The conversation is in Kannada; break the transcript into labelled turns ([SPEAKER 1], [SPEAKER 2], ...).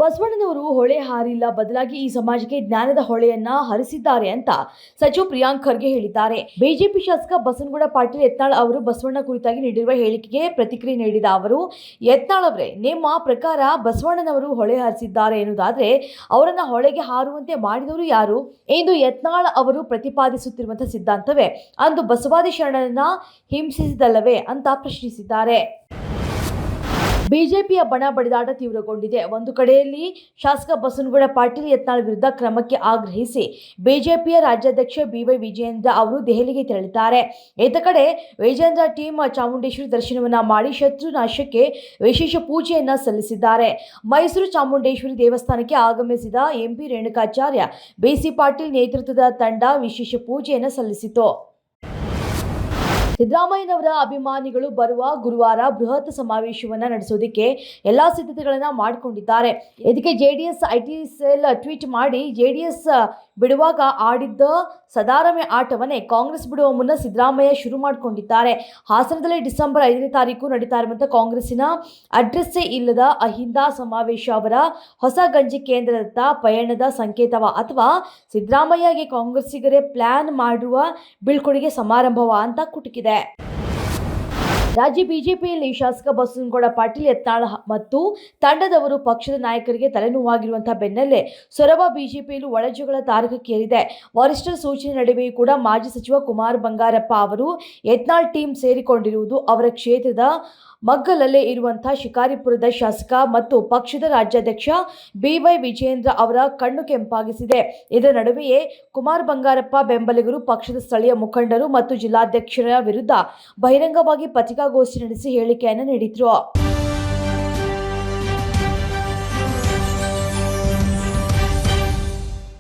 [SPEAKER 1] ಬಸವಣ್ಣನವರು ಹೊಳೆ ಹಾರಿಲ್ಲ, ಬದಲಾಗಿ ಈ ಸಮಾಜಕ್ಕೆ ಜ್ಞಾನದ ಹೊಳೆಯನ್ನ ಹರಿಸಿದ್ದಾರೆ ಅಂತ ಸಚಿವ ಪ್ರಿಯಾಂಕ್ ಖರ್ಗೆ ಹೇಳಿದ್ದಾರೆ. ಬಿಜೆಪಿ ಶಾಸಕ ಬಸನಗೌಡ ಪಾಟೀಲ್ ಯತ್ನಾಳ್ ಅವರು ಬಸವಣ್ಣ ಕುರಿತಾಗಿ ನೀಡಿರುವ ಹೇಳಿಕೆಗೆ ಪ್ರತಿಕ್ರಿಯೆ ನೀಡಿದ ಅವರು, ಯತ್ನಾಳ್ ಅವರೇ, ನಿಮ್ಮ ಪ್ರಕಾರ ಬಸವಣ್ಣನವರು ಹೊಳೆ ಹರಿಸಿದ್ದಾರೆ ಎನ್ನುವುದಾದ್ರೆ ಅವರನ್ನ ಹೊಳೆಗೆ ಹಾರುವಂತೆ ಮಾಡಿದವರು ಯಾರು? ಎಂದು ಯತ್ನಾಳ್ ಅವರು ಪ್ರತಿಪಾದಿಸುತ್ತಿರುವಂತಹ ಸಿದ್ಧಾಂತವೇ ಅಂದು ಬಸವಾದಿ ಶರಣರನ್ನ ಹಿಂಸಿಸಿದಲ್ಲವೇ ಅಂತ ಪ್ರಶ್ನಿಸಿದ್ದಾರೆ. ಬಿಜೆಪಿಯ ಬಣ ಬಡಿದಾಟ ತೀವ್ರಗೊಂಡಿದೆ. ಒಂದು ಕಡೆಯಲ್ಲಿ ಶಾಸಕ ಬಸನಗೌಡ ಪಾಟೀಲ್ ಯತ್ನಾಳ್ ವಿರುದ್ಧ ಕ್ರಮಕ್ಕೆ ಆಗ್ರಹಿಸಿ ಬಿಜೆಪಿಯ ರಾಜ್ಯಾಧ್ಯಕ್ಷ ಬಿವೈ ವಿಜಯೇಂದ್ರ ಅವರು ದೆಹಲಿಗೆ ತೆರಳಿದ್ದಾರೆ. ಇತ್ತ ಕಡೆ ವಿಜೇಂದ್ರ ಟೀಮ್ ಚಾಮುಂಡೇಶ್ವರಿ ದರ್ಶನವನ್ನ ಮಾಡಿ ಶತ್ರು ನಾಶಕ್ಕೆ ವಿಶೇಷ ಪೂಜೆಯನ್ನ ಸಲ್ಲಿಸಿದ್ದಾರೆ. ಮೈಸೂರು ಚಾಮುಂಡೇಶ್ವರಿ ದೇವಸ್ಥಾನಕ್ಕೆ ಆಗಮಿಸಿದ ಎಂಪಿ ರೇಣುಕಾಚಾರ್ಯ ಬಿಸಿ ಪಾಟೀಲ್ ನೇತೃತ್ವದ ತಂಡ ವಿಶೇಷ ಪೂಜೆಯನ್ನು ಸಲ್ಲಿಸಿತು. ಸಿದ್ದರಾಮಯ್ಯನವರ ಅಭಿಮಾನಿಗಳು ಬರುವ ಗುರುವಾರ ಬೃಹತ್ ಸಮಾವೇಶವನ್ನು ನಡೆಸೋದಕ್ಕೆ ಎಲ್ಲಾ ಸಿದ್ಧತೆಗಳನ್ನು ಮಾಡಿಕೊಂಡಿದ್ದಾರೆ. ಇದಕ್ಕೆ ಜೆಡಿಎಸ್ ಐಟಿ ಸೆಲ್ ಟ್ವೀಟ್ ಮಾಡಿ, ಜೆಡಿಎಸ್ ಬಿಡುವಾಗ ಆಡಿದ್ದ ಸದಾರಮೆ ಆಟವನ್ನೇ ಕಾಂಗ್ರೆಸ್ ಬಿಡುವ ಮುನ್ನ ಸಿದ್ದರಾಮಯ್ಯ ಶುರು ಮಾಡಿಕೊಂಡಿದ್ದಾರೆ. ಹಾಸನದಲ್ಲಿ ಡಿಸೆಂಬರ್ 5ನೇ ತಾರೀಕು ನಡೀತಾ ಇರುವಂತಹ ಕಾಂಗ್ರೆಸ್ಸಿನ ಅಡ್ರೆಸ್ಸೇ ಇಲ್ಲದ ಅಹಿಂದ ಸಮಾವೇಶ ಅವರ ಹೊಸ ಗಂಜಿ ಕೇಂದ್ರದತ್ತ ಪಯಣದ ಸಂಕೇತವ ಅಥವಾ ಸಿದ್ದರಾಮಯ್ಯಗೆ ಕಾಂಗ್ರೆಸ್ಸಿಗರೇ ಪ್ಲಾನ್ ಮಾಡುವ ಬೀಳ್ಕೊಡುಗೆ ಸಮಾರಂಭವ ಅಂತ ಕುಟುಕಿದೆ. ರಾಜ್ಯ ಬಿಜೆಪಿಯಲ್ಲಿ ಶಾಸಕ ಬಸನಗೌಡ ಪಾಟೀಲ್ ಯತ್ನಾಳ್ ಮತ್ತು ತಂಡದವರು ಪಕ್ಷದ ನಾಯಕರಿಗೆ ತಲೆನೋವಾಗಿರುವಂತಹ ಬೆನ್ನಲ್ಲೇ ಸೊರಬ ಬಿಜೆಪಿಯಲ್ಲೂ ಒಳಜಗಳ ತಾರಕಕ್ಕೇರಿದೆ. ವರಿಷ್ಠರ ಸೂಚನೆ ನಡುವೆಯೂ ಕೂಡ ಮಾಜಿ ಸಚಿವ ಕುಮಾರ್ ಬಂಗಾರಪ್ಪ ಅವರು ಯತ್ನಾಳ್ ಟೀಮ್ ಸೇರಿಕೊಂಡಿರುವುದು ಅವರ ಕ್ಷೇತ್ರದ ಮಗ್ಗಲಲ್ಲೇ ಇರುವಂತಹ ಶಿಕಾರಿಪುರದ ಶಾಸಕ ಮತ್ತು ಪಕ್ಷದ ರಾಜ್ಯಾಧ್ಯಕ್ಷ ಬಿವೈ ವಿಜಯೇಂದ್ರ ಅವರ ಕಣ್ಣು ಕೆಂಪಾಗಿಸಿದೆ. ಇದರ ನಡುವೆಯೇ ಕುಮಾರ್ ಬಂಗಾರಪ್ಪ ಬೆಂಬಲಿಗರು ಪಕ್ಷದ ಸ್ಥಳೀಯ ಮುಖಂಡರು ಮತ್ತು ಜಿಲ್ಲಾಧ್ಯಕ್ಷರ ವಿರುದ್ಧ ಬಹಿರಂಗವಾಗಿ ಪತ್ರಿಕಾಗೋಷ್ಠಿ ನಡೆಸಿ ಹೇಳಿಕೆಯನ್ನು ನೀಡಿದ್ರು.